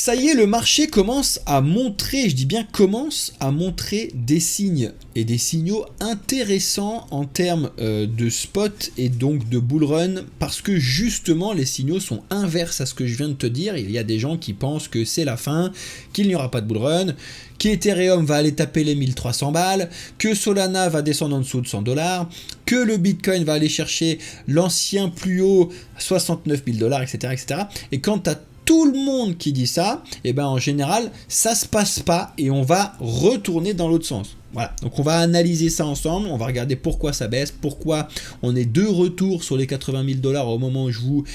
Ça y est, le marché commence à montrer, je dis bien commence à montrer des signes et des signaux intéressants en termes de spot et donc de bull run, parce que justement les signaux sont inverses à ce que je viens de te dire. Il y a des gens qui pensent que c'est la fin, qu'il n'y aura pas de bull run, qu'Ethereum va aller taper les 1300 balles, que Solana va descendre en dessous de 100 $, que le Bitcoin va aller chercher l'ancien plus haut 69 000 $, etc., etc. Et quand tu as tout le monde qui dit ça, et ben en général, ça se passe pas et on va retourner dans l'autre sens. Voilà, donc on va analyser ça ensemble, on va regarder pourquoi ça baisse, pourquoi on est de retour sur les 80 000 $ au moment où je vous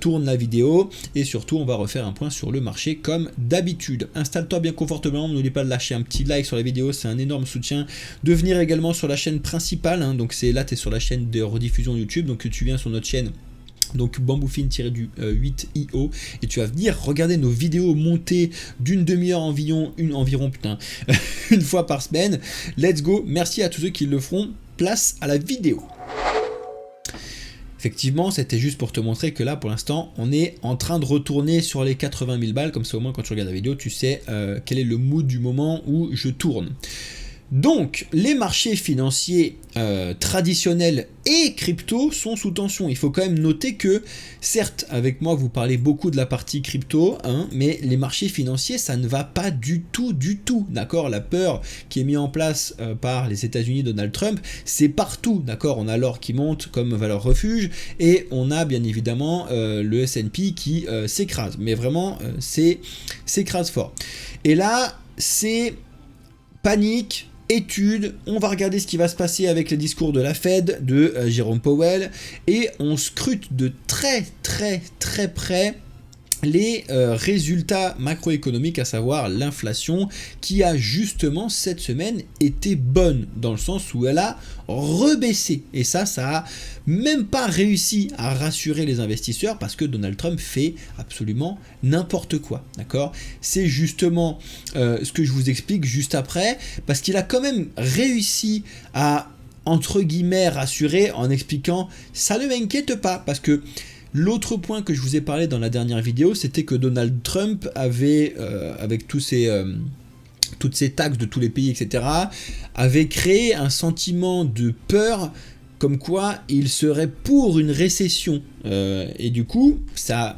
tourne la vidéo, et surtout on va refaire un point sur le marché comme d'habitude. Installe-toi bien confortablement, n'oublie pas de lâcher un petit like sur la vidéo, c'est un énorme soutien. De venir également sur la chaîne principale, hein, donc c'est là tu es sur la chaîne de rediffusion YouTube, donc tu viens sur notre chaîne. Donc bamboufine-8io, et tu vas venir regarder nos vidéos montées d'une demi-heure environ, une fois par semaine. Let's go, merci à tous ceux qui le feront, place à la vidéo. Effectivement, c'était juste pour te montrer que là, pour l'instant, on est en train de retourner sur les 80 000 balles, comme ça au moins quand tu regardes la vidéo, tu sais quel est le mood du moment où je tourne. Donc, les marchés financiers traditionnels et crypto sont sous tension. Il faut quand même noter que, certes, avec moi, vous parlez beaucoup de la partie crypto, hein, mais les marchés financiers, ça ne va pas du tout, d'accord. La peur qui est mise en place par les États-Unis, Donald Trump, c'est partout, d'accord. On a l'or qui monte comme valeur refuge, et on a bien évidemment le S&P qui s'écrase, mais vraiment, s'écrase fort. Et là, c'est panique, étude, on va regarder ce qui va se passer avec les discours de la Fed, de Jérôme Powell, et on scrute de très près les résultats macroéconomiques, à savoir l'inflation, qui a justement cette semaine été bonne, dans le sens où elle a rebaissé, et ça a même pas réussi à rassurer les investisseurs, parce que Donald Trump fait absolument n'importe quoi, d'accord. C'est justement ce que je vous explique juste après, parce qu'il a quand même réussi à, entre guillemets, rassurer en expliquant « ça ne m'inquiète pas », parce que l'autre point que je vous ai parlé dans la dernière vidéo, c'était que Donald Trump avait, avec toutes ces taxes de tous les pays, etc., avait créé un sentiment de peur, comme quoi il serait pour une récession. Et du coup, ça a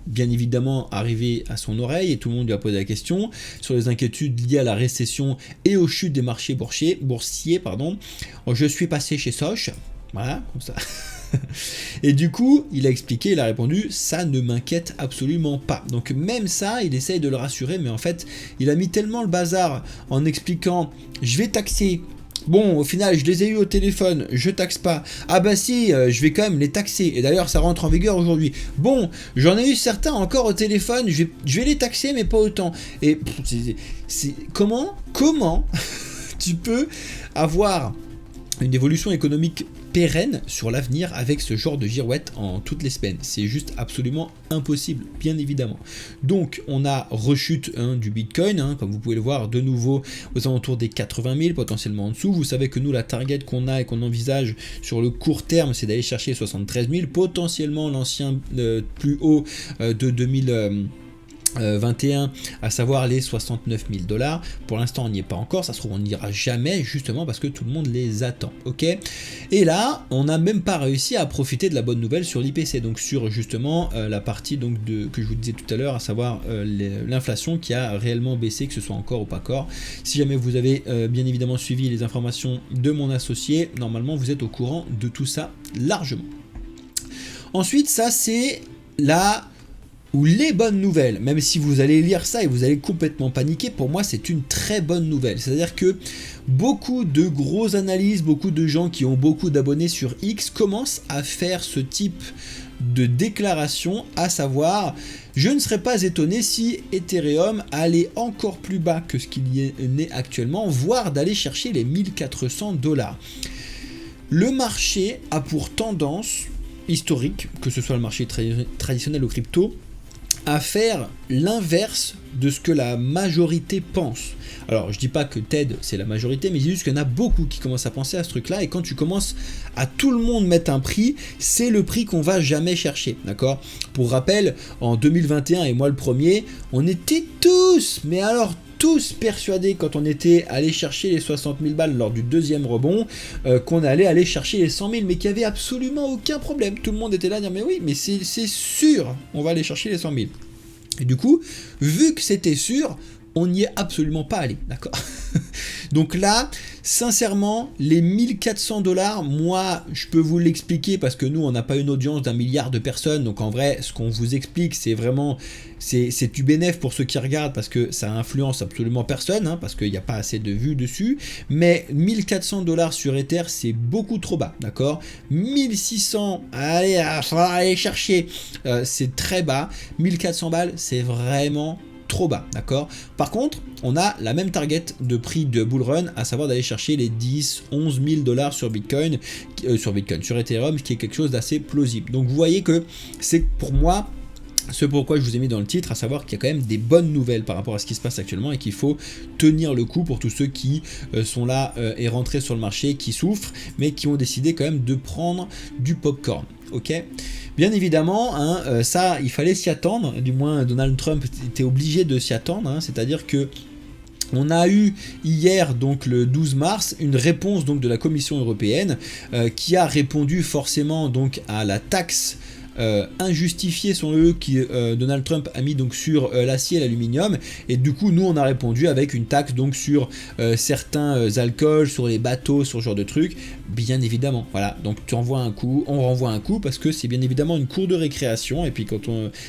bien évidemment arrivé à son oreille, et tout le monde lui a posé la question sur les inquiétudes liées à la récession et aux chutes des marchés boursiers. Je suis passé chez Soch, voilà, comme ça. Et du coup, il a expliqué, il a répondu, ça ne m'inquiète absolument pas. Donc même ça, il essaye de le rassurer, mais en fait, il a mis tellement le bazar en expliquant, je vais taxer. Bon, au final, je les ai eu au téléphone, je taxe pas. Ah bah si, je vais quand même les taxer. Et d'ailleurs, ça rentre en vigueur aujourd'hui. Bon, j'en ai eu certains encore au téléphone, je vais les taxer, mais pas autant. Et comment tu peux avoir une évolution économique pérenne sur l'avenir avec ce genre de girouette en toutes les semaines? C'est juste absolument impossible, bien évidemment. Donc on a rechute du Bitcoin, comme vous pouvez le voir, de nouveau aux alentours des 80 000, potentiellement en dessous. Vous savez que nous, la target qu'on a et qu'on envisage sur le court terme, c'est d'aller chercher 73 000, potentiellement l'ancien plus haut de 2021, à savoir les 69 000 $. Pour l'instant on n'y est pas encore, ça se trouve on n'y ira jamais, justement parce que tout le monde les attend, ok. Et là on n'a même pas réussi à profiter de la bonne nouvelle sur l'IPC, donc sur justement la partie donc que je vous disais tout à l'heure, à savoir l'inflation qui a réellement baissé, que ce soit encore ou pas encore. Si jamais vous avez bien évidemment suivi les informations de mon associé, normalement vous êtes au courant de tout ça largement. Ensuite, ça c'est ou les bonnes nouvelles, même si vous allez lire ça et vous allez complètement paniquer, pour moi c'est une très bonne nouvelle. C'est-à-dire que beaucoup de grosses analyses, beaucoup de gens qui ont beaucoup d'abonnés sur X commencent à faire ce type de déclaration, à savoir, je ne serais pas étonné si Ethereum allait encore plus bas que ce qu'il y est actuellement, voire d'aller chercher les 1400 $. Le marché a pour tendance historique, que ce soit le marché traditionnel ou crypto, à faire l'inverse de ce que la majorité pense. Alors je dis pas que TED c'est la majorité, mais je dis juste qu'il y en a beaucoup qui commencent à penser à ce truc là, et quand tu commences à tout le monde mettre un prix, c'est le prix qu'on va jamais chercher, d'accord? Pour rappel, en 2021, et moi le premier, on était tous, mais alors tous persuadés quand on était allé chercher les 60 000 balles lors du deuxième rebond, qu'on allait aller chercher les 100 000, mais qu'il n'y avait absolument aucun problème. Tout le monde était là à dire mais oui, mais c'est sûr, on va aller chercher les 100 000. Et du coup, vu que c'était sûr, on n'y est absolument pas allé, d'accord? Donc là, sincèrement, les 1400 $, moi, je peux vous l'expliquer parce que nous, on n'a pas une audience d'1 milliard de personnes. Donc en vrai, ce qu'on vous explique, c'est vraiment, c'est du bénéf pour ceux qui regardent parce que ça influence absolument personne, hein, parce qu'il n'y a pas assez de vues dessus. Mais 1400 $ sur Ether, c'est beaucoup trop bas, d'accord? 1600, allez, faudra aller chercher, c'est très bas. 1400 balles, c'est vraiment trop bas, d'accord? Par contre, on a la même target de prix de bull run, à savoir d'aller chercher les 10, 11 000 $ sur Bitcoin, sur Ethereum, ce qui est quelque chose d'assez plausible. Donc vous voyez que c'est pour moi ce pourquoi je vous ai mis dans le titre, à savoir qu'il y a quand même des bonnes nouvelles par rapport à ce qui se passe actuellement et qu'il faut tenir le coup pour tous ceux qui sont là et rentrés sur le marché, qui souffrent, mais qui ont décidé quand même de prendre du popcorn. Ok, bien évidemment, hein, ça, il fallait s'y attendre, du moins Donald Trump était obligé de s'y attendre, hein, c'est-à-dire que on a eu hier, donc le 12 mars, une réponse donc de la Commission européenne qui a répondu forcément donc à la taxe injustifié sont eux qui Donald Trump a mis donc sur l'acier et l'aluminium, et du coup nous on a répondu avec une taxe donc sur certains alcools, sur les bateaux, sur ce genre de trucs, bien évidemment. Voilà, donc tu envoies un coup, on renvoie un coup, parce que c'est bien évidemment une cour de récréation, et puis quand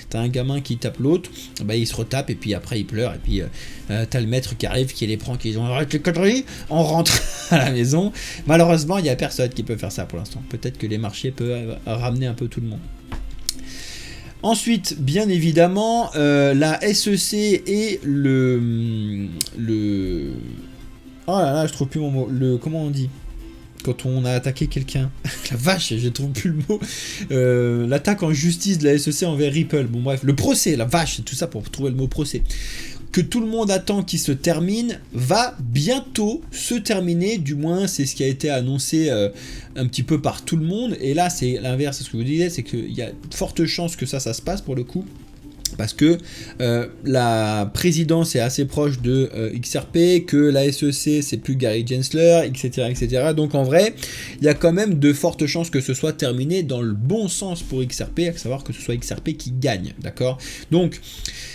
t'as un gamin qui tape l'autre, bah il se retape et puis après il pleure, et puis t'as le maître qui arrive, qui les prend, qui dit on arrête les conneries, on rentre à la maison. Malheureusement il n'y a personne qui peut faire ça pour l'instant. Peut-être que les marchés peuvent ramener un peu tout le monde. Ensuite, bien évidemment, la SEC et le... Oh là là, je trouve plus mon mot. Comment on dit quand on a attaqué quelqu'un? La vache, je trouve plus le mot. L'attaque en justice de la SEC envers Ripple. Bon bref, le procès, la vache, c'est tout ça pour trouver le mot procès. Que tout le monde attend qu'il se termine, va bientôt se terminer, du moins c'est ce qui a été annoncé un petit peu par tout le monde, et là c'est l'inverse de ce que vous disiez, c'est qu'il y a de fortes chances que ça se passe pour le coup, parce que la présidence est assez proche de XRP, que la SEC c'est plus Gary Gensler, etc., etc. Donc en vrai, il y a quand même de fortes chances que ce soit terminé dans le bon sens pour XRP, à savoir que ce soit XRP qui gagne, d'accord? Donc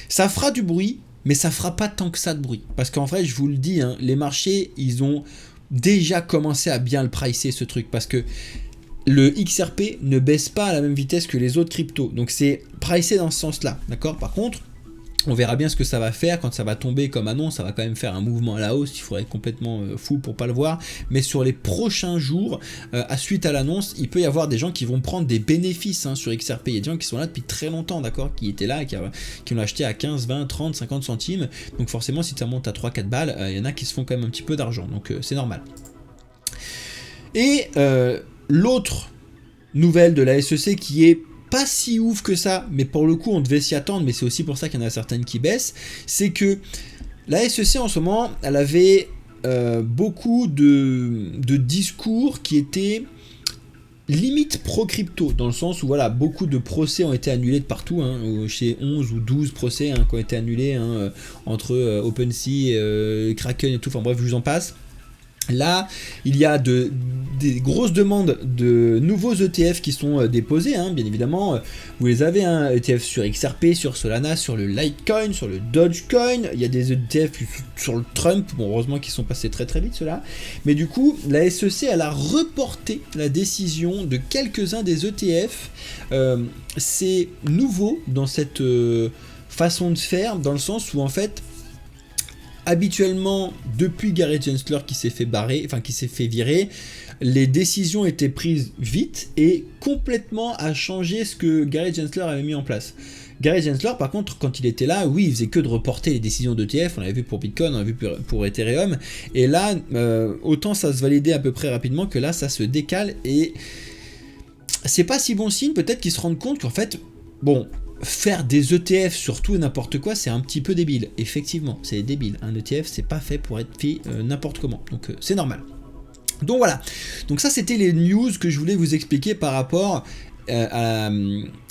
ça fera du bruit, mais ça fera pas tant que ça de bruit. Parce qu'en vrai, je vous le dis, hein, les marchés, ils ont déjà commencé à bien le pricer, ce truc. Parce que le XRP ne baisse pas à la même vitesse que les autres cryptos. Donc c'est pricé dans ce sens-là, d'accord? Par contre, on verra bien ce que ça va faire quand ça va tomber comme annonce. Ça va quand même faire un mouvement à la hausse. Il faudrait être complètement fou pour pas le voir. Mais sur les prochains jours, suite à l'annonce, il peut y avoir des gens qui vont prendre des bénéfices sur XRP. Il y a des gens qui sont là depuis très longtemps, d'accord, qui étaient là et qui l'ont acheté à 15, 20, 30, 50 centimes. Donc forcément, si ça monte à 3-4 balles, il y en a qui se font quand même un petit peu d'argent. Donc c'est normal. Et l'autre nouvelle de la SEC qui est pas si ouf que ça, mais pour le coup on devait s'y attendre, mais c'est aussi pour ça qu'il y en a certaines qui baissent, c'est que la SEC en ce moment, elle avait beaucoup de discours qui étaient limite pro-crypto, dans le sens où voilà, beaucoup de procès ont été annulés de partout, chez 11 ou 12 procès qui ont été annulés entre OpenSea, Kraken et tout, enfin bref, je vous en passe. Là, il y a des grosses demandes de nouveaux ETF qui sont déposés, bien évidemment. Vous les avez, ETF sur XRP, sur Solana, sur le Litecoin, sur le Dogecoin. Il y a des ETF sur le Trump. Bon, heureusement qu'ils sont passés très très vite ceux-là. Mais du coup, la SEC, elle a reporté la décision de quelques-uns des ETF. C'est nouveau dans cette façon de faire, dans le sens où en fait, habituellement, depuis Gary Gensler qui s'est fait virer, les décisions étaient prises vite et complètement à changer ce que Gary Gensler avait mis en place. Gary Gensler, par contre, quand il était là, oui, il faisait que de reporter les décisions d'ETF, on l'avait vu pour Bitcoin, on l'avait vu pour Ethereum, et là, autant ça se validait à peu près rapidement que là, ça se décale, et c'est pas si bon signe, peut-être qu'ils se rendent compte qu'en fait, bon, faire des ETF sur tout et n'importe quoi, c'est un petit peu débile. Effectivement, c'est débile. Un ETF, c'est pas fait pour être fait n'importe comment. Donc c'est normal. Donc voilà. Donc ça, c'était les news que je voulais vous expliquer par rapport à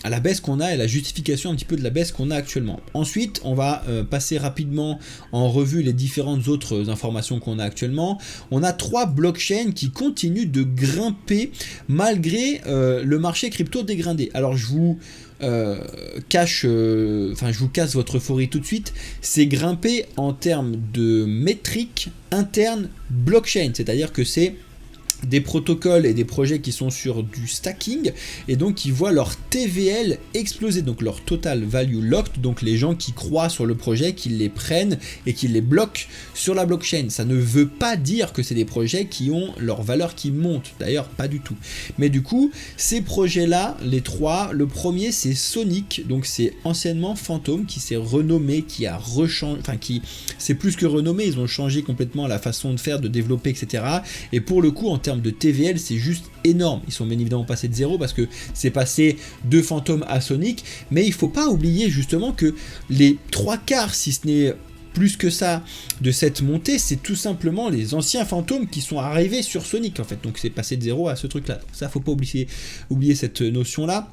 la baisse qu'on a et la justification un petit peu de la baisse qu'on a actuellement. Ensuite, on va passer rapidement en revue les différentes autres informations qu'on a actuellement. On a 3 blockchains qui continuent de grimper malgré le marché crypto dégradé. Alors je vous casse votre euphorie tout de suite. C'est grimper en termes de métriques internes blockchain, c'est-à-dire que c'est des protocoles et des projets qui sont sur du stacking et donc qui voient leur TVL exploser, donc leur total value locked, donc les gens qui croient sur le projet, qui les prennent et qui les bloquent sur la blockchain. Ça ne veut pas dire que c'est des projets qui ont leur valeur qui monte, d'ailleurs pas du tout. Mais du coup, ces projets-là, les 3, le premier c'est Sonic, donc c'est anciennement Phantom qui s'est renommé, qui a rechangé, enfin qui c'est plus que renommé, ils ont changé complètement la façon de faire, de développer, etc. Et pour le coup, en termes de TVL, c'est juste énorme. Ils sont bien évidemment passés de 0 parce que c'est passé de Phantom à Sonic, mais il faut pas oublier justement que les 3/4, si ce n'est plus que ça, de cette montée, c'est tout simplement les anciens fantômes qui sont arrivés sur Sonic en fait. Donc c'est passé de 0 à ce truc là. Ça, faut pas oublier cette notion là.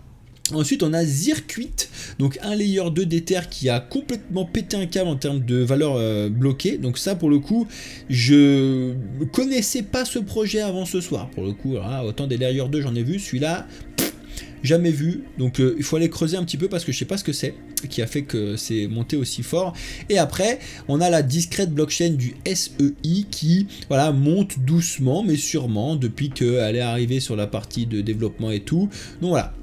Ensuite, on a Zircuit, donc un layer 2 d'Ether qui a complètement pété un câble en termes de valeur bloquée. Donc ça, pour le coup, je connaissais pas ce projet avant ce soir. Pour le coup, alors, autant des layer 2, j'en ai vu. Celui-là, jamais vu. Donc il faut aller creuser un petit peu parce que je sais pas ce que c'est qui a fait que c'est monté aussi fort. Et après, on a la discrète blockchain du SEI qui voilà, monte doucement mais sûrement depuis qu'elle est arrivée sur la partie de développement et tout. Donc voilà.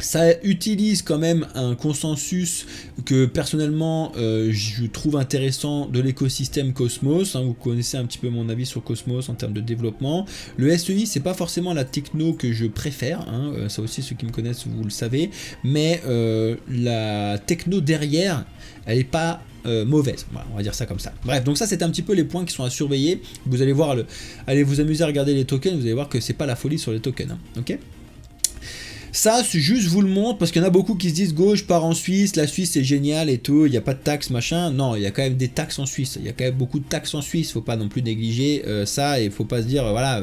Ça utilise quand même un consensus que personnellement je trouve intéressant de l'écosystème Cosmos. Vous connaissez un petit peu mon avis sur Cosmos en termes de développement. Le SEI, c'est pas forcément la techno que je préfère, ça aussi ceux qui me connaissent vous le savez, mais la techno derrière, elle est pas mauvaise, voilà, on va dire ça comme ça. Bref, donc ça c'est un petit peu les points qui sont à surveiller. Vous allez voir, allez vous amuser à regarder les tokens, vous allez voir que c'est pas la folie sur les tokens, ok. Ça, c'est juste, je vous le montre, parce qu'il y en a beaucoup qui se disent, go, je pars en Suisse, la Suisse c'est génial et tout, il n'y a pas de taxes, machin. Non, il y a quand même des taxes en Suisse, il y a quand même beaucoup de taxes en Suisse, faut pas non plus négliger ça, et faut pas se dire, voilà,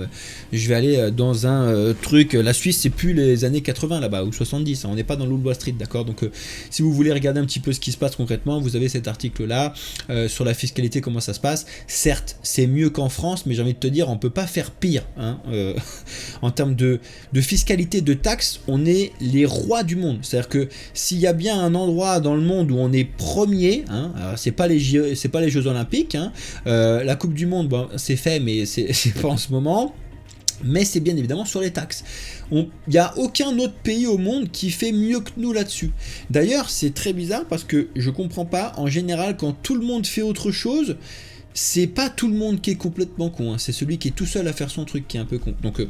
je vais aller dans un truc, la Suisse c'est plus les années 80 là-bas, ou 70, on n'est pas dans l'Old Wall Street, d'accord. Donc si vous voulez regarder un petit peu ce qui se passe concrètement, vous avez cet article-là, sur la fiscalité, comment ça se passe. Certes, c'est mieux qu'en France, mais j'ai envie de te dire, on peut pas faire pire, en termes de fiscalité, de taxes, on est les rois du monde. C'est-à-dire que s'il y a bien un endroit dans le monde où on est premier, c'est pas les Jeux Olympiques, la Coupe du Monde, bon, c'est fait, mais c'est pas en ce moment. Mais c'est bien évidemment sur les taxes. Il n'y a aucun autre pays au monde qui fait mieux que nous là-dessus. D'ailleurs, c'est très bizarre parce que je comprends pas. En général, quand tout le monde fait autre chose, c'est pas tout le monde qui est complètement con, c'est celui qui est tout seul à faire son truc qui est un peu con. Donc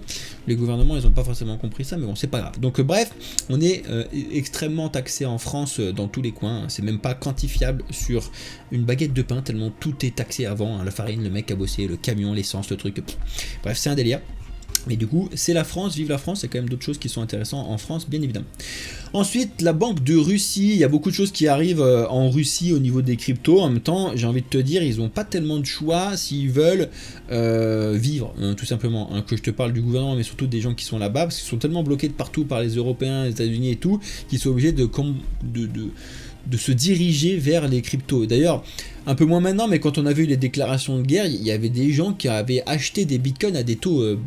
les gouvernements ils ont pas forcément compris ça, mais bon c'est pas grave. Donc bref, on est extrêmement taxé en France dans tous les coins, c'est même pas quantifiable sur une baguette de pain tellement tout est taxé avant, la farine, le mec à bosser, le camion, l'essence, le truc, bref c'est un délire. Mais du coup, c'est la France, vive la France, il y a quand même d'autres choses qui sont intéressantes en France, bien évidemment. Ensuite, la Banque de Russie, il y a beaucoup de choses qui arrivent en Russie au niveau des cryptos. En même temps, j'ai envie de te dire, ils n'ont pas tellement de choix s'ils veulent vivre, tout simplement. Que je te parle du gouvernement, mais surtout des gens qui sont là-bas, parce qu'ils sont tellement bloqués de partout par les Européens, les États-Unis et tout, qu'ils sont obligés de se diriger vers les cryptos. D'ailleurs, un peu moins maintenant, mais quand on a vu les déclarations de guerre, il y avait des gens qui avaient acheté des bitcoins à des taux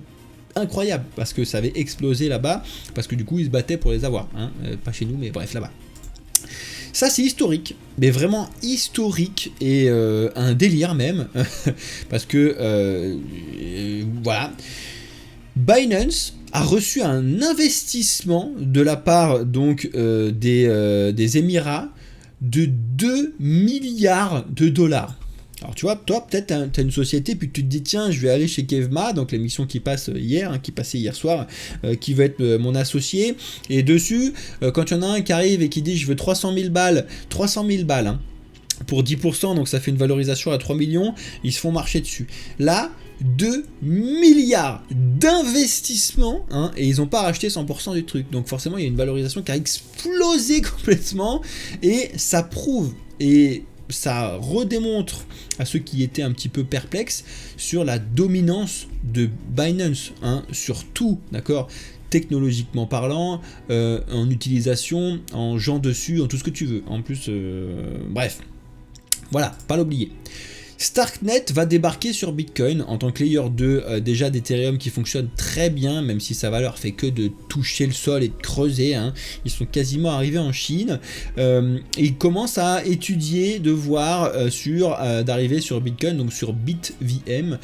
incroyable parce que ça avait explosé là-bas, parce que du coup ils se battaient pour les avoir, pas chez nous mais bref là-bas. Ça c'est historique, mais vraiment historique et un délire même parce que voilà, Binance a reçu un investissement de la part donc des Émirats de 2 milliards de dollars. Alors tu vois, toi peut-être t'as une société puis tu te dis tiens je vais aller chez Kevma, donc l'émission qui passe hier, qui passait hier soir, qui va être mon associé, et dessus quand il y en a un qui arrive et qui dit je veux 300 000 balles pour 10%, donc ça fait une valorisation à 3 millions, ils se font marcher dessus. Là, 2 milliards d'investissements, hein, et ils n'ont pas racheté 100% du truc. Donc forcément, il y a une valorisation qui a explosé complètement, et ça prouve, et ça redémontre à ceux qui étaient un petit peu perplexes sur la dominance de Binance, hein, sur tout, d'accord, technologiquement parlant, en utilisation, en gens dessus, en tout ce que tu veux. En plus, bref, voilà, pas l'oublier. Starknet va débarquer sur Bitcoin en tant que layer 2 déjà d'Ethereum qui fonctionne très bien, même si sa valeur fait que de toucher le sol et de creuser, hein. Ils sont quasiment arrivés en Chine, et ils commencent à étudier, de voir d'arriver sur Bitcoin, donc sur BitVM,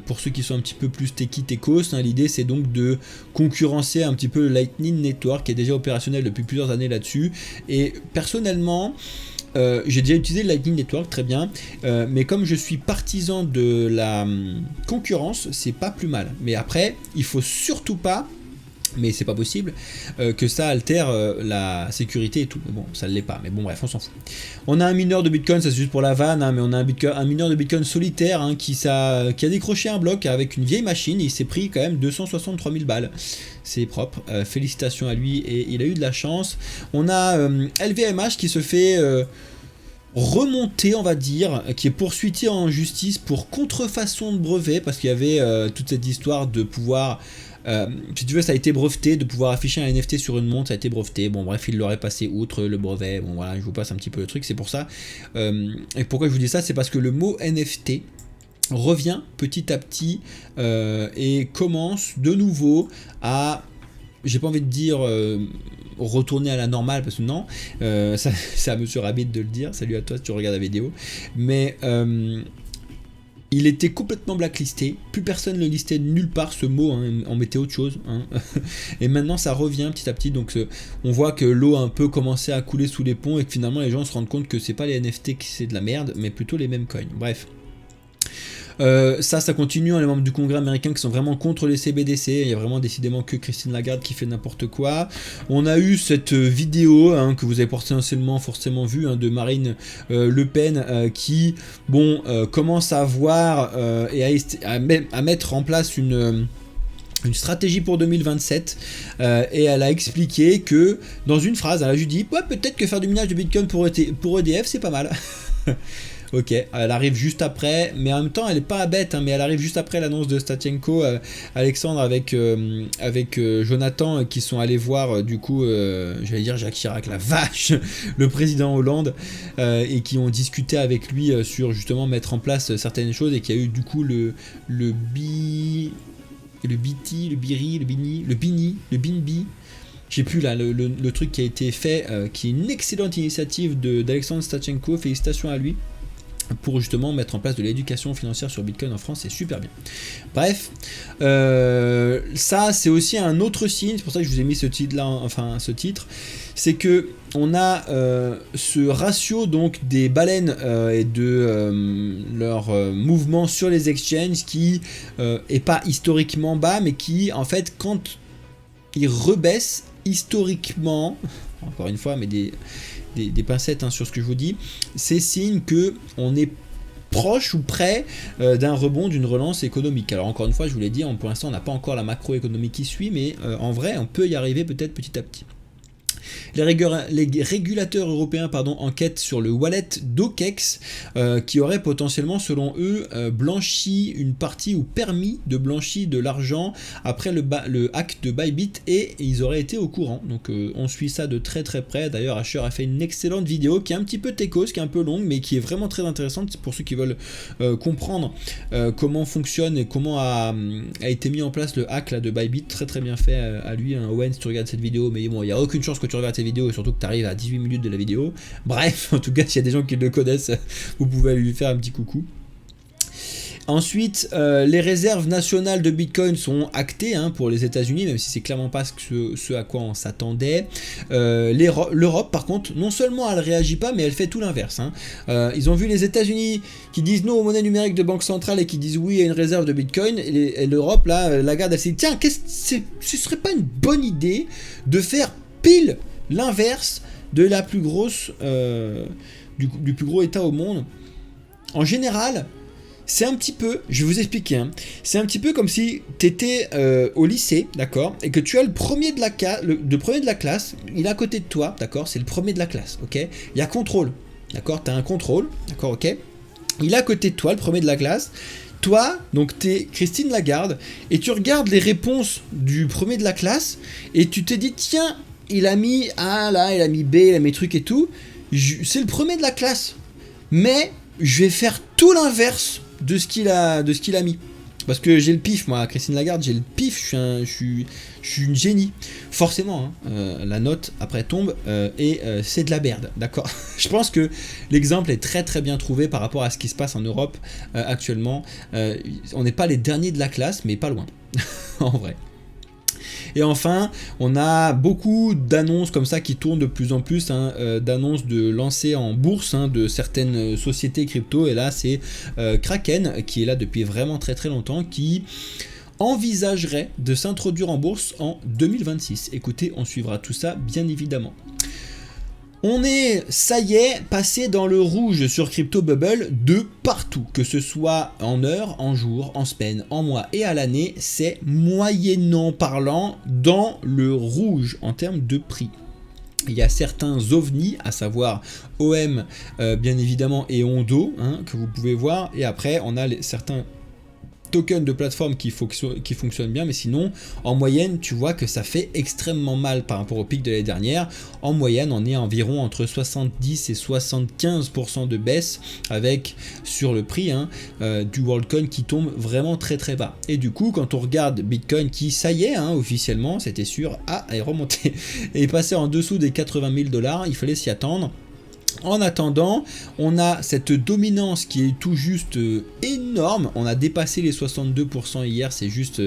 pour ceux qui sont un petit peu plus techos, hein. L'idée c'est donc de concurrencer un petit peu le Lightning Network qui est déjà opérationnel depuis plusieurs années là-dessus, et personnellement j'ai déjà utilisé le Lightning Network, très bien, mais comme je suis partisan de la concurrence, c'est pas plus mal. Mais après, il faut surtout pas, mais c'est pas possible, que ça altère la sécurité et tout. Bon, ça ne l'est pas, mais bon, bref, on s'en fout. On a un mineur de Bitcoin, ça c'est juste pour la vanne, hein, mais on a un mineur de Bitcoin solitaire, hein, qui a décroché un bloc avec une vieille machine, et il s'est pris quand même 263 000 balles. C'est propre, félicitations à lui, et il a eu de la chance. On a LVMH qui se fait remonter, on va dire, qui est poursuivi en justice pour contrefaçon de brevet, parce qu'il y avait toute cette histoire de pouvoir, si tu veux, ça a été breveté, de pouvoir afficher un NFT sur une montre, ça a été breveté. Bon bref, il l'aurait passé outre le brevet. Bon voilà, je vous passe un petit peu le truc, c'est pour ça. Et pourquoi je vous dis ça, c'est parce que le mot NFT revient petit à petit et commence de nouveau à, j'ai pas envie de dire retourner à la normale, parce que non, c'est à Monsieur Rabbit de le dire, salut à toi si tu regardes la vidéo, mais il était complètement blacklisté, plus personne ne le listait nulle part, ce mot, hein, on mettait autre chose, hein. Et maintenant ça revient petit à petit, donc on voit que l'eau a un peu commencé à couler sous les ponts, et que finalement les gens se rendent compte que c'est pas les NFT qui c'est de la merde, mais plutôt les mêmes coins, bref. Ça continue, hein, les membres du Congrès américain qui sont vraiment contre les CBDC, il y a vraiment décidément que Christine Lagarde qui fait n'importe quoi. On a eu cette vidéo, hein, que vous avez forcément vu, hein, de Marine Le Pen qui, bon, commence à voir et à mettre en place une stratégie pour 2027, et elle a expliqué que, dans une phrase, elle a juste dit ouais, peut-être que faire du minage de Bitcoin pour EDF c'est pas mal. Ok, elle arrive juste après, mais en même temps elle est pas bête, hein, mais elle arrive juste après l'annonce de Stachenko, Alexandre avec Jonathan, qui sont allés voir du coup, j'allais dire Jacques Chirac, la vache, le président Hollande, et qui ont discuté avec lui sur justement mettre en place certaines choses, et qu'il y a eu du coup le BINBI, je sais plus là, le truc qui a été fait, qui est une excellente initiative d'Alexandre Stachenko, félicitations à lui, pour justement mettre en place de l'éducation financière sur Bitcoin en France, c'est super bien. Bref, ça c'est aussi un autre signe, c'est pour ça que je vous ai mis ce titre là, enfin ce titre, c'est que on a ce ratio donc des baleines et de leur mouvement sur les exchanges qui est pas historiquement bas, mais qui en fait quand ils rebaissent historiquement, encore une fois, mais des pincettes, hein, sur ce que je vous dis, c'est signe que on est proche ou près d'un rebond, d'une relance économique. Alors encore une fois, je vous l'ai dit, pour l'instant on n'a pas encore la macroéconomie qui suit, mais en vrai on peut y arriver peut-être petit à petit. Les régulateurs européens enquêtent sur le wallet d'OKEx qui aurait potentiellement, selon eux, blanchi une partie ou permis de blanchir de l'argent après le hack de Bybit, et ils auraient été au courant. Donc on suit ça de très très près. D'ailleurs, Asher a fait une excellente vidéo qui est un petit peu techos, qui est un peu longue, mais qui est vraiment très intéressante pour ceux qui veulent comprendre comment fonctionne et comment a été mis en place le hack là, de Bybit. Très très bien fait à lui, hein. Owen, si tu regardes cette vidéo, mais bon, il n'y a aucune chance que tu regardes cette vidéo, et surtout que tu arrives à 18 minutes de la vidéo. Bref, en tout cas, s'il y a des gens qui le connaissent, vous pouvez lui faire un petit coucou. Ensuite, les réserves nationales de Bitcoin sont actées, hein, pour les États-Unis, même si c'est clairement pas ce à quoi on s'attendait. L'Europe, par contre, non seulement elle réagit pas, mais elle fait tout l'inverse, hein. Ils ont vu les États-Unis qui disent non aux monnaies numériques de banque centrale et qui disent oui à une réserve de Bitcoin, et l'Europe, là, Lagarde, elle s'est dit tiens, ce serait pas une bonne idée de faire pile l'inverse de la plus grosse du plus gros État au monde. En général, c'est un petit peu, je vais vous expliquer, hein, c'est un petit peu comme si tu étais au lycée, d'accord, et que tu as le premier de la classe, il est à côté de toi, d'accord, c'est le premier de la classe, ok, il y a contrôle, d'accord, tu as un contrôle, d'accord, ok, il est à côté de toi, le premier de la classe, toi, donc tu es Christine Lagarde, et tu regardes les réponses du premier de la classe, et tu te dis, tiens, il a mis A là, il a mis B, il a mis truc et tout, c'est le premier de la classe, mais je vais faire tout l'inverse de ce qu'il a mis. Parce que j'ai le pif, moi, Christine Lagarde, j'ai le pif, je suis une génie. Forcément, hein, la note après tombe et c'est de la merde, d'accord. Je pense que l'exemple est très très bien trouvé par rapport à ce qui se passe en Europe actuellement. On n'est pas les derniers de la classe, mais pas loin, en vrai. Et enfin, on a beaucoup d'annonces comme ça qui tournent de plus en plus, hein, d'annonces de lancer en bourse hein, de certaines sociétés crypto. Et là, c'est Kraken qui est là depuis vraiment très très longtemps, qui envisagerait de s'introduire en bourse en 2026. Écoutez, on suivra tout ça bien évidemment. On est, ça y est, passé dans le rouge sur Crypto Bubble de partout, que ce soit en heures, en jours, en semaines, en mois et à l'année, c'est moyennant parlant dans le rouge en termes de prix. Il y a certains ovnis, à savoir OM bien évidemment et Ondo, hein, que vous pouvez voir, et après on a certains tokens de plateforme qui fonctionnent bien, mais sinon en moyenne tu vois que ça fait extrêmement mal par rapport au pic de l'année dernière. En moyenne on est environ entre 70 et 75% de baisse avec sur le prix hein, du WorldCoin qui tombe vraiment très très bas. Et du coup quand on regarde Bitcoin qui ça y est hein, officiellement c'était sûr est remonté et est passé en dessous des 80 000 $, il fallait s'y attendre. En attendant, on a cette dominance qui est tout juste énorme. On a dépassé les 62% hier, c'est juste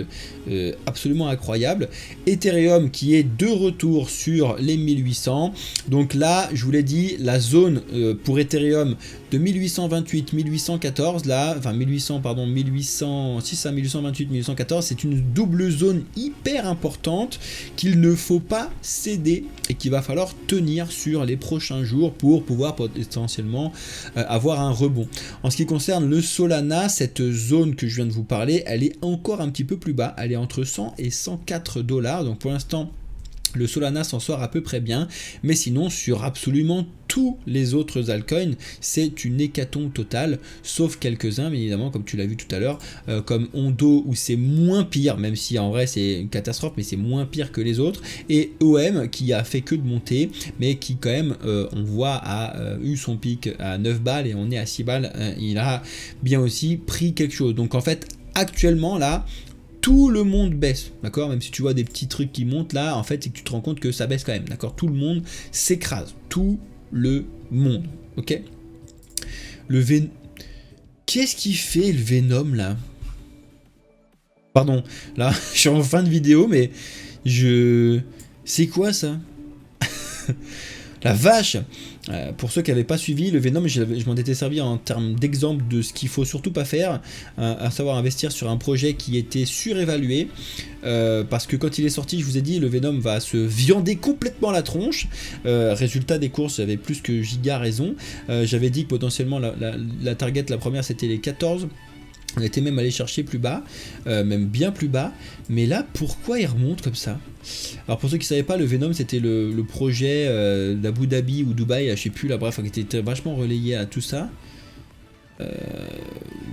absolument incroyable. Ethereum qui est de retour sur les 1800. Donc là, je vous l'ai dit, la zone pour Ethereum de 1828, 1814, là, enfin 1800, pardon, 1806 à 1828, 1814, c'est une double zone hyper importante qu'il ne faut pas céder et qu'il va falloir tenir sur les prochains jours pour pouvoir potentiellement avoir un rebond. En ce qui concerne le Solana, cette zone que je viens de vous parler, elle est encore un petit peu plus bas, elle est entre 100 et 104 $, donc pour l'instant le Solana s'en sort à peu près bien, mais sinon sur absolument tous les autres altcoins, c'est une hécatombe totale, sauf quelques-uns, bien évidemment, comme tu l'as vu tout à l'heure, comme Ondo, où c'est moins pire, même si en vrai c'est une catastrophe, mais c'est moins pire que les autres, et OM, qui a fait que de monter, mais qui quand même, on voit, a eu son pic à 9 balles, et on est à 6 balles, il a bien aussi pris quelque chose. Donc en fait, actuellement, là, tout le monde baisse, d'accord? Même si tu vois des petits trucs qui montent là, en fait, c'est que tu te rends compte que ça baisse quand même, d'accord? Tout le monde s'écrase, tout le monde, ok? Qu'est-ce qui fait le Venom là? Pardon, là, je suis en fin de vidéo, mais c'est quoi ça? La vache! Pour ceux qui n'avaient pas suivi, le Venom, je m'en étais servi en termes d'exemple de ce qu'il faut surtout pas faire, à savoir investir sur un projet qui était surévalué, parce que quand il est sorti, je vous ai dit, le Venom va se viander complètement la tronche. Résultat des courses, j'avais plus que giga raison. J'avais dit que potentiellement la target, la première, c'était les 14. On était même allé chercher plus bas, même bien plus bas, mais là pourquoi il remonte comme ça? Alors pour ceux qui ne savaient pas, le Venom c'était le projet d'Abu Dhabi ou Dubaï, je sais plus là, bref, qui était vachement relayé à tout ça.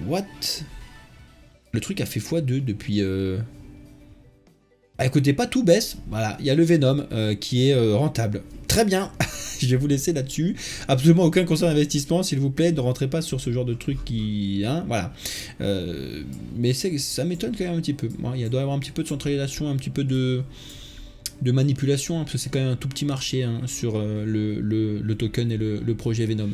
What? Le truc a fait x2 depuis... Ah, écoutez, pas tout baisse, voilà, il y a le Venom qui est rentable. Très bien, je vais vous laisser là-dessus. Absolument aucun conseil d'investissement, s'il vous plaît, ne rentrez pas sur ce genre de truc qui... Hein, voilà. Mais ça m'étonne quand même un petit peu. Bon, il doit y avoir un petit peu de centralisation, un petit peu de manipulation, hein, parce que c'est quand même un tout petit marché hein, sur le token et le projet Venom.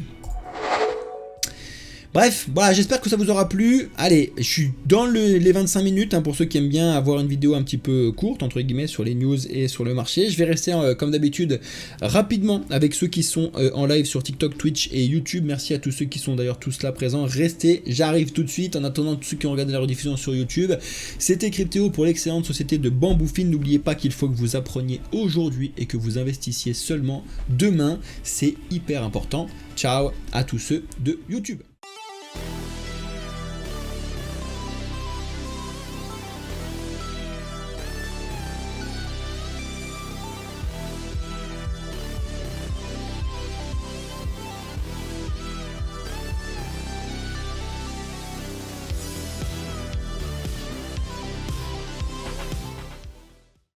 Bref, voilà, j'espère que ça vous aura plu. Allez, je suis dans les 25 minutes, hein, pour ceux qui aiment bien avoir une vidéo un petit peu courte, entre guillemets, sur les news et sur le marché. Je vais rester, comme d'habitude, rapidement avec ceux qui sont en live sur TikTok, Twitch et YouTube. Merci à tous ceux qui sont d'ailleurs tous là présents. Restez, j'arrive tout de suite. En attendant, tous ceux qui ont regardé la rediffusion sur YouTube, c'était Cryptéo pour l'excellente société de Bamboufine. N'oubliez pas qu'il faut que vous appreniez aujourd'hui et que vous investissiez seulement demain. C'est hyper important. Ciao à tous ceux de YouTube.